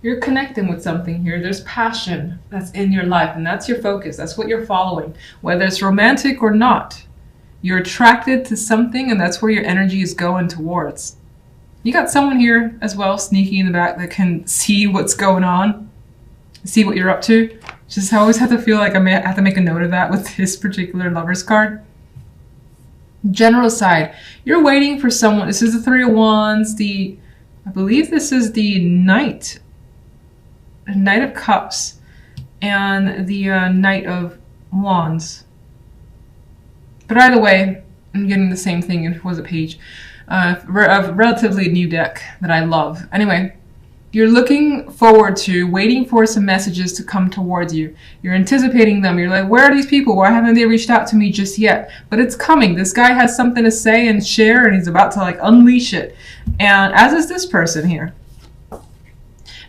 You're connecting with something here. There's passion that's in your life, and that's your focus. That's what you're following, whether it's romantic or not. You're attracted to something, and that's where your energy is going towards. You got someone here as well, sneaky in the back, that can see what's going on, see what you're up to. Just I always have to feel like I have to make a note of that with this particular Lover's card. General side, you're waiting for someone. This is the Three of Wands. I believe this is the Knight of Cups and the Knight of Wands. But either way, I'm getting the same thing. It was a page. A relatively new deck that I love. Anyway, you're looking forward to, waiting for some messages to come towards you. You're anticipating them. You're like, where are these people? Why haven't they reached out to me just yet? But it's coming. This guy has something to say and share, and he's about to like unleash it. And as is this person here.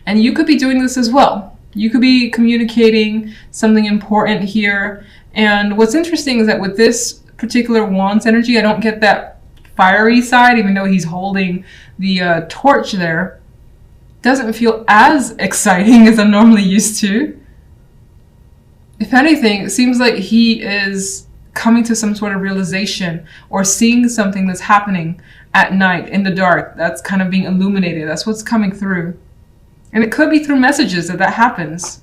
And you could be doing this as well. You could be communicating something important here. And what's interesting is that with this particular Wands energy, I don't get that fiery side, even though he's holding the torch there. Doesn't feel as exciting as I'm normally used to. If anything, it seems like he is coming to some sort of realization or seeing something that's happening at night in the dark that's kind of being illuminated. That's what's coming through. And it could be through messages that happens.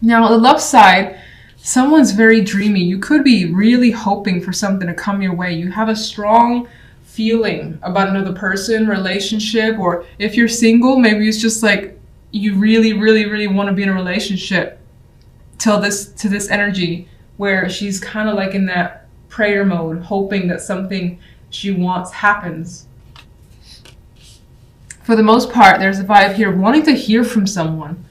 Now, on the love side, someone's very dreamy. You could be really hoping for something to come your way. You have a strong feeling about another person, relationship, or if you're single, maybe it's just like you really, really, really want to be in a relationship to this energy where she's kind of like in that prayer mode, hoping that something she wants happens. For the most part, there's a vibe here of wanting to hear from someone,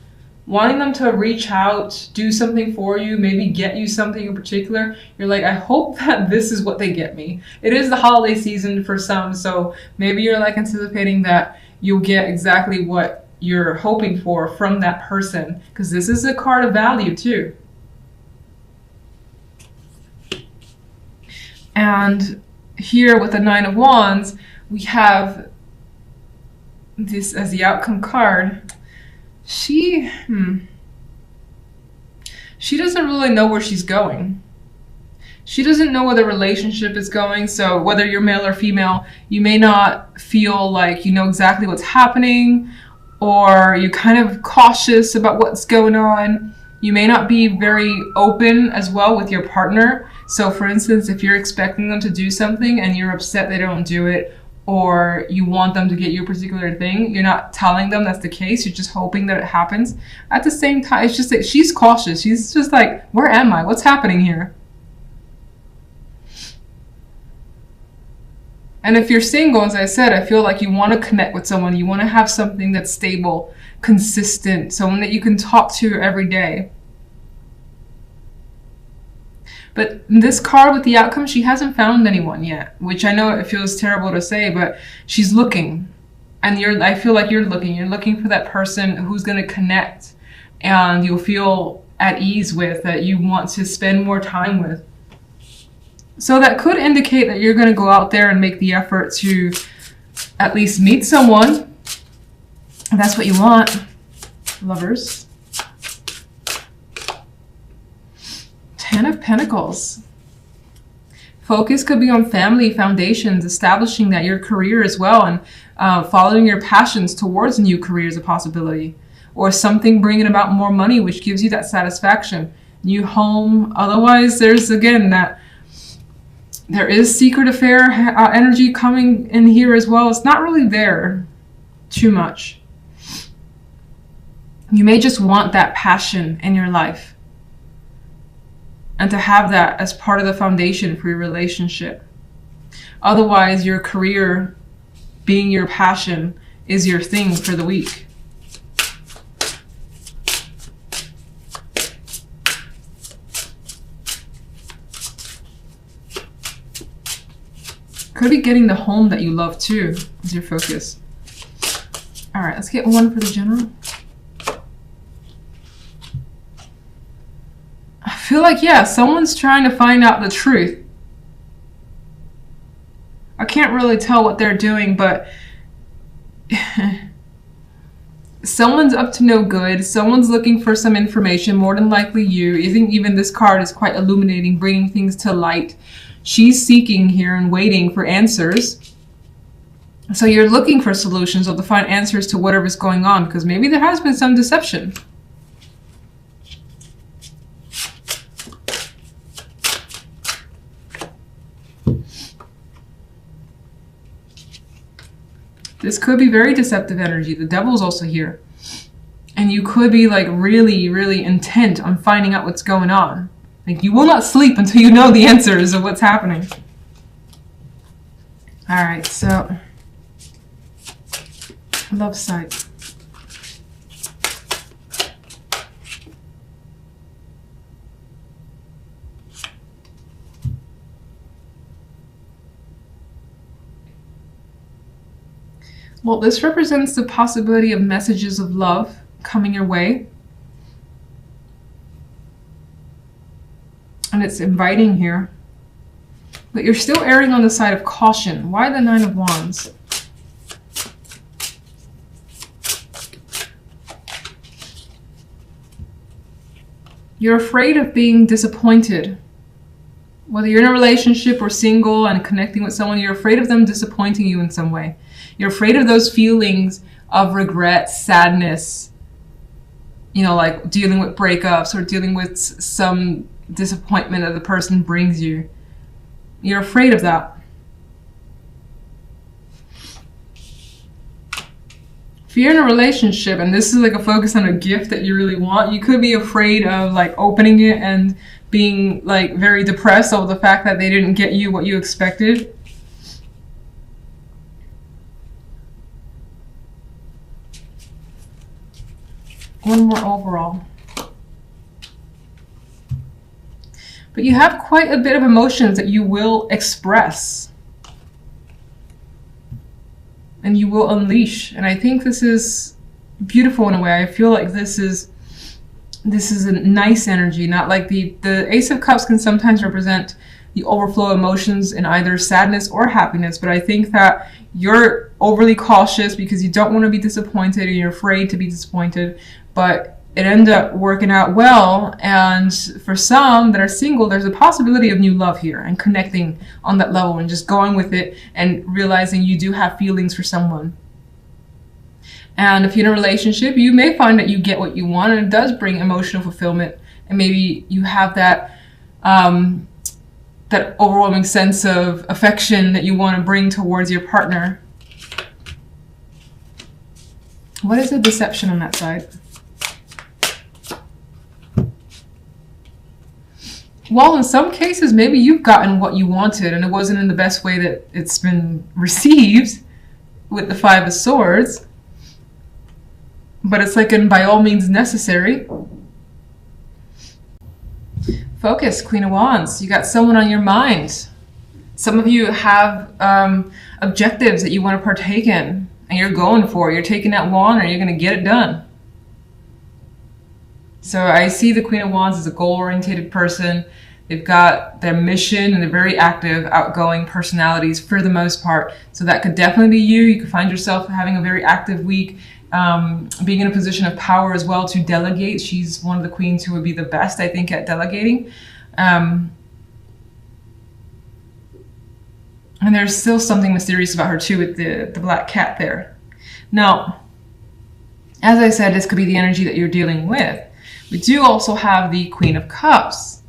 wanting them to reach out, do something for you, maybe get you something in particular. You're like, I hope that this is what they get me. It is the holiday season for some, so maybe you're like anticipating that you'll get exactly what you're hoping for from that person, because this is a card of value too. And here with the Nine of Wands, we have this as the outcome card. She doesn't really know where she's going. She doesn't know where the relationship is going. So whether you're male or female, you may not feel like you know exactly what's happening, or you're kind of cautious about what's going on. You may not be very open as well with your partner. So for instance, if you're expecting them to do something and you're upset they don't do it, or you want them to get you a particular thing, you're not telling them that's the case, you're just hoping that it happens. At the same time, it's just that she's cautious. She's just like, where am I? What's happening here? And if you're single, as I said, I feel like you want to connect with someone. You want to have something that's stable, consistent, someone that you can talk to every day. But this card with the outcome, she hasn't found anyone yet, which I know it feels terrible to say, but she's looking. And I feel like you're looking for that person who's going to connect and you'll feel at ease with, that you want to spend more time with. So that could indicate that you're going to go out there and make the effort to at least meet someone. If that's what you want, lovers. Ten of Pentacles. Focus could be on family foundations, establishing that your career as well, and following your passions towards a new career is a possibility. Or something bringing about more money, which gives you that satisfaction. New home. Otherwise, there's again that there is secret affair energy coming in here as well. It's not really there too much. You may just want that passion in your life, and to have that as part of the foundation for your relationship. Otherwise, your career being your passion is your thing for the week. Could be getting the home that you love too, is your focus. All right, let's get one for the general. I feel like, yeah, someone's trying to find out the truth. I can't really tell what they're doing, but someone's up to no good. Someone's looking for some information, more than likely you. I think even this card is quite illuminating, bringing things to light. She's seeking here and waiting for answers. So you're looking for solutions or to find answers to whatever's going on, because maybe there has been some deception. This could be very deceptive energy. The devil's also here. And you could be like really, really intent on finding out what's going on. Like you will not sleep until you know the answers of what's happening. All right, so love sight. Well, this represents the possibility of messages of love coming your way. And it's inviting here. But you're still erring on the side of caution. Why the Nine of Wands? You're afraid of being disappointed. Whether you're in a relationship or single and connecting with someone, you're afraid of them disappointing you in some way. You're afraid of those feelings of regret, sadness, you know, like dealing with breakups or dealing with some disappointment that the person brings you. You're afraid of that. If you're in a relationship and this is like a focus on a gift that you really want, you could be afraid of like opening it and being like very depressed over the fact that they didn't get you what you expected. One more overall. But you have quite a bit of emotions that you will express. And you will unleash. And I think this is beautiful in a way. I feel like this is a nice energy, not like the Ace of Cups can sometimes represent the overflow of emotions in either sadness or happiness. But I think that you're overly cautious because you don't want to be disappointed and you're afraid to be disappointed. But it ended up working out well. And for some that are single, there's a possibility of new love here and connecting on that level and just going with it and realizing you do have feelings for someone. And if you're in a relationship, you may find that you get what you want and it does bring emotional fulfillment. And maybe you have that, that overwhelming sense of affection that you want to bring towards your partner. What is the deception on that side? Well, in some cases, maybe you've gotten what you wanted and it wasn't in the best way that it's been received with the Five of Swords. But it's like by all means necessary. Focus, Queen of Wands. You got someone on your mind. Some of you have objectives that you want to partake in and you're going for it. You're taking that wand and you're going to get it done. So I see the Queen of Wands as a goal-oriented person. They've got their mission and they're very active, outgoing personalities for the most part. So that could definitely be you. You could find yourself having a very active week, being in a position of power as well to delegate. She's one of the queens who would be the best, I think, at delegating. And there's still something mysterious about her too with the black cat there. Now, as I said, this could be the energy that you're dealing with. We do also have the Queen of Cups.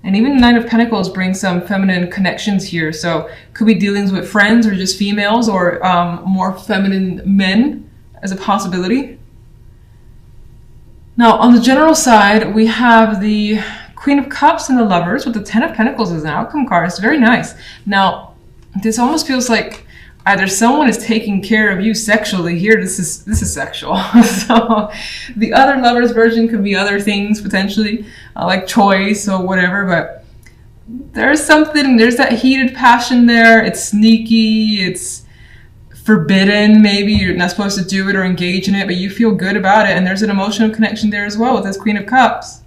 And even the Nine of Pentacles brings some feminine connections here. So could be dealings with friends or just females or more feminine men as a possibility. Now, on the general side, we have the Queen of Cups and the Lovers with the Ten of Pentacles as an outcome card. It's very nice. Now, this almost feels like either someone is taking care of you sexually here. This is sexual. So the other Lovers version could be other things potentially, like choice or whatever. But there's something. There's that heated passion there. It's sneaky. It's forbidden. Maybe you're not supposed to do it or engage in it, but you feel good about it. And there's an emotional connection there as well with this Queen of Cups.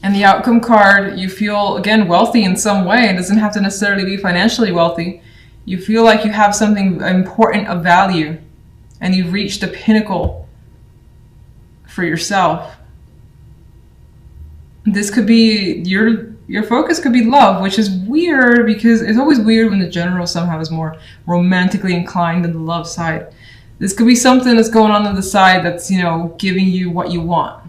And the outcome card, you feel, again, wealthy in some way. It doesn't have to necessarily be financially wealthy. You feel like you have something important of value and you've reached the pinnacle for yourself. This could be your focus could be love, which is weird because it's always weird when the general somehow is more romantically inclined than the love side. This could be something that's going on the side that's, you know, giving you what you want.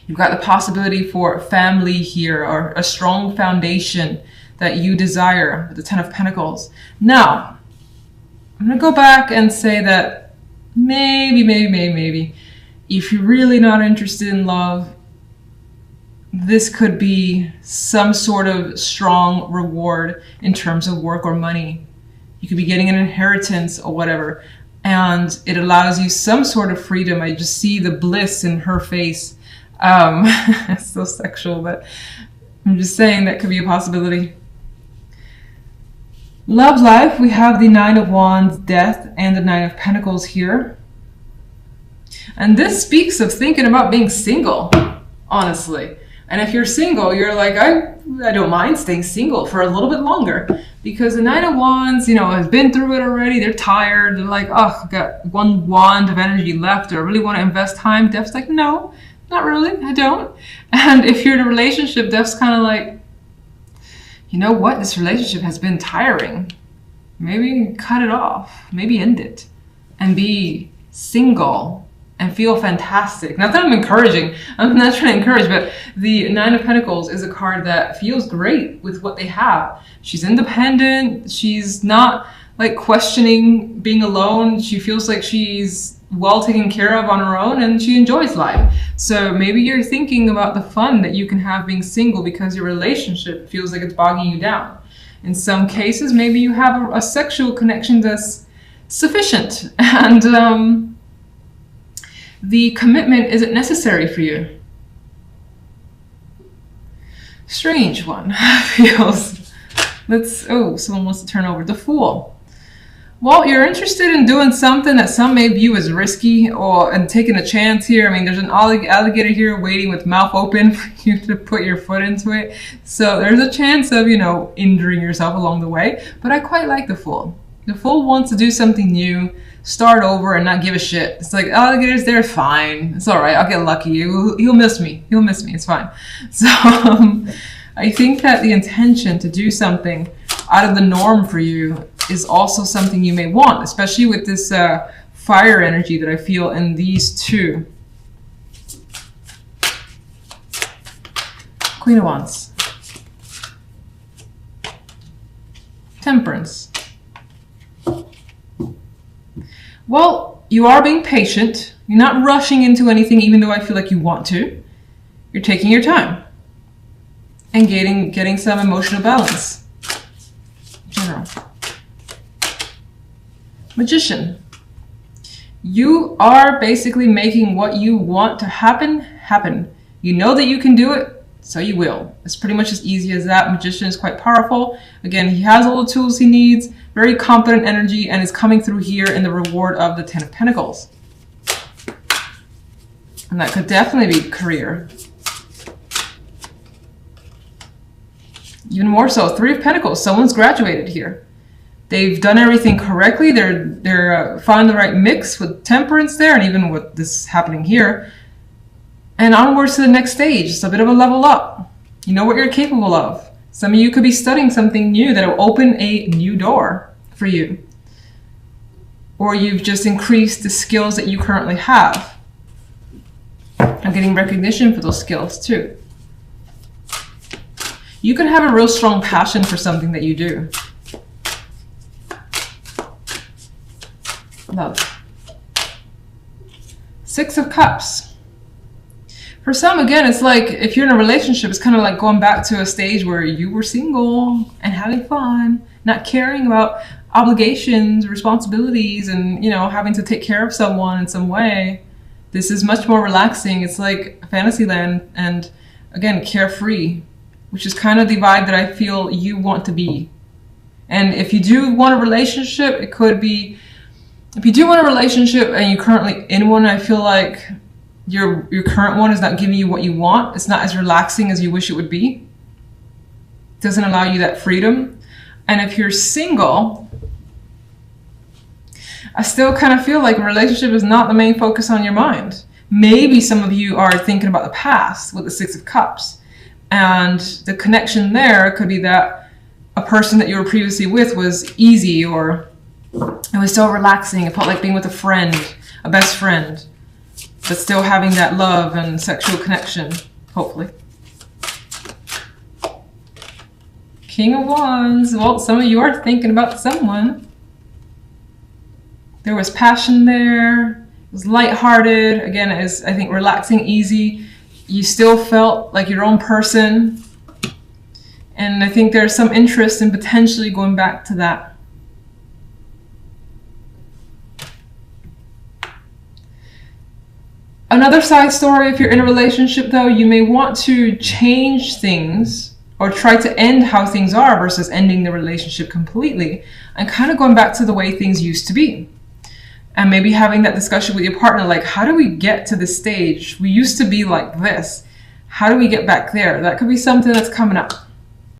You've got the possibility for family here, or a strong foundation that you desire, the Ten of Pentacles. Now, I'm going to go back and say that maybe, if you're really not interested in love, this could be some sort of strong reward in terms of work or money. You could be getting an inheritance or whatever, and it allows you some sort of freedom. I just see the bliss in her face. It's so sexual, but I'm just saying that could be a possibility. Love life, we have the Nine of Wands, Death, and the Nine of Pentacles here. And this speaks of thinking about being single, honestly. And if you're single, you're like, I don't mind staying single for a little bit longer, because the Nine of Wands, you know, has been through it already. They're tired. They're like, oh, I've got one wand of energy left. Do I really want to invest time? Death's like, no, not really. I don't. And if you're in a relationship, Death's kind of like, you know what? This relationship has been tiring. Maybe cut it off. Maybe end it and be single and feel fantastic. Not that I'm encouraging, I'm not trying to encourage, but the Nine of Pentacles is a card that feels great with what they have. She's independent, she's not like questioning being alone, she feels like she's well taken care of on her own and she enjoys life. So maybe you're thinking about the fun that you can have being single because your relationship feels like it's bogging you down. In some cases, maybe you have a sexual connection that's sufficient and the commitment isn't necessary for you. Strange one. Feels. Oh, someone wants to turn over. The Fool. Well, you're interested in doing something that some may view as risky and taking a chance here. I mean, there's an alligator here waiting with mouth open for you to put your foot into it. So there's a chance of, you know, injuring yourself along the way. But I quite like the Fool. The Fool wants to do something new, start over, and not give a shit. It's like, alligator's there, fine. It's all right. I'll get lucky. He'll miss me. He'll miss me. It's fine. So I think that the intention to do something out of the norm for you is also something you may want, especially with this fire energy that I feel in these two. Queen of Wands. Temperance. Well, you are being patient. You're not rushing into anything, even though I feel like you want to. You're taking your time and getting some emotional balance. General. Magician. You are basically making what you want to happen, happen. You know that you can do it, so you will. It's pretty much as easy as that. Magician is quite powerful. Again, he has all the tools he needs, very competent energy, and is coming through here in the reward of the Ten of Pentacles. And that could definitely be career. Even more so, Three of Pentacles. Someone's graduated here. They've done everything correctly. They're finding the right mix with temperance there, and even with this happening here. And onwards to the next stage. It's a bit of a level up. You know what you're capable of. Some of you could be studying something new that will open a new door for you. Or you've just increased the skills that you currently have. I'm getting recognition for those skills too. You can have a real strong passion for something that you do. Love. Six of Cups. For some, again, it's like if you're in a relationship, it's kind of like going back to a stage where you were single and having fun, not caring about obligations, responsibilities, and, you know, having to take care of someone in some way. This is much more relaxing. It's like Fantasyland and, again, carefree, which is kind of the vibe that I feel you want to be. And if you do want a relationship, it could be, if you do want a relationship and you're currently in one, I feel like your current one is not giving you what you want. It's not as relaxing as you wish it would be. It doesn't allow you that freedom. And if you're single, I still kind of feel like a relationship is not the main focus on your mind. Maybe some of you are thinking about the past with the Six of Cups. And the connection there could be that a person that you were previously with was easy, or it was so relaxing. It felt like being with a friend, a best friend, but still having that love and sexual connection, hopefully. King of Wands. Well, some of you are thinking about someone. There was passion there. It was lighthearted. Again, it is, I think, relaxing, easy. You still felt like your own person. And I think there's some interest in potentially going back to that. Another side story, if you're in a relationship though, you may want to change things or try to end how things are versus ending the relationship completely and kind of going back to the way things used to be. And maybe having that discussion with your partner, like, how do we get to this stage? We used to be like this. How do we get back there? That could be something that's coming up.